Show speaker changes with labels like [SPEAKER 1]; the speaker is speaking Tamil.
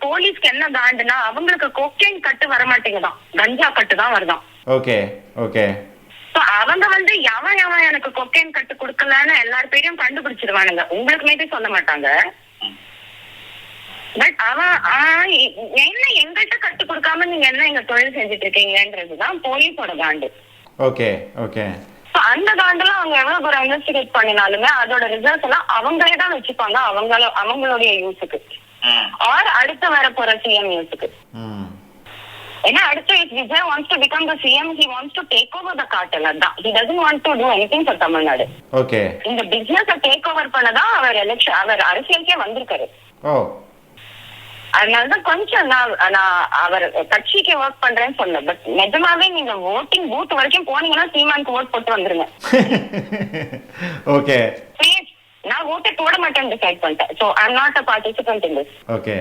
[SPEAKER 1] போலீஸ்க்கு என்ன காண்டுனா அவங்களுக்கு கொக்கைன் கட்டு வர மாட்டேங்குதான், கஞ்சா கட்டு தான் வருதான்.
[SPEAKER 2] Okay okay.
[SPEAKER 1] அவங்க எவன் எவன் எனக்கு கொக்கைன் கட்டு கொடுக்கலன்னு எல்லார் பேரையும் கண்டுபிடிச்சிருவானுங்க. உங்களுக்கு மேபி சொல்ல மாட்டாங்க. பட் அவன் என்ன எங்கள்கிட்ட கட்டு கொடுக்காம நீங்க என்ன எங்க தொழில் செஞ்சுட்டு இருக்கீங்கன்றதுதான் போலீஸோட காண்டு.
[SPEAKER 2] Okay okay.
[SPEAKER 1] அந்த காண்டுல அவங்க எவ்வளவு தூரம் இன்வெஸ்டிகேட் பண்ணினாலுமே அதோட ரிசல்ட்ஸ் எல்லாம் அவங்களே தான் வச்சுப்பாங்க, அவங்களுடைய யூஸுக்கு ஆர் அடுத்து வர போற சிஎம் யூஸுக்கு. ஏன்னா அடுத்து if Vijay wants to become the CM, he wants to take over the cartel. அதான், he doesn't want to do anything for Tamil Nadu.
[SPEAKER 2] Okay.
[SPEAKER 1] இந்த பிசினஸ் டேக் ஓவர் பண்ணதான் அவர் அரசியலுக்கே வந்திருக்காரு.
[SPEAKER 2] ஓ,
[SPEAKER 1] அதனாலதான் கொஞ்சம் நான் அவர் கட்சிக்கு ஒர்க் பண்றேன்னு சொன்ன. பட் நிஜமாவே நீங்க ஓட்டிங் பூத் வரைக்கும் போனீங்கன்னா சீமானுக்கு ஓட் போட்டு வந்துருங்க.
[SPEAKER 2] ஓகே.
[SPEAKER 1] நான் ஓட்டே போட மாட்டேன்னு டிசைட் பண்ணிட்டேன். So I'm not a participant in this.
[SPEAKER 2] Okay.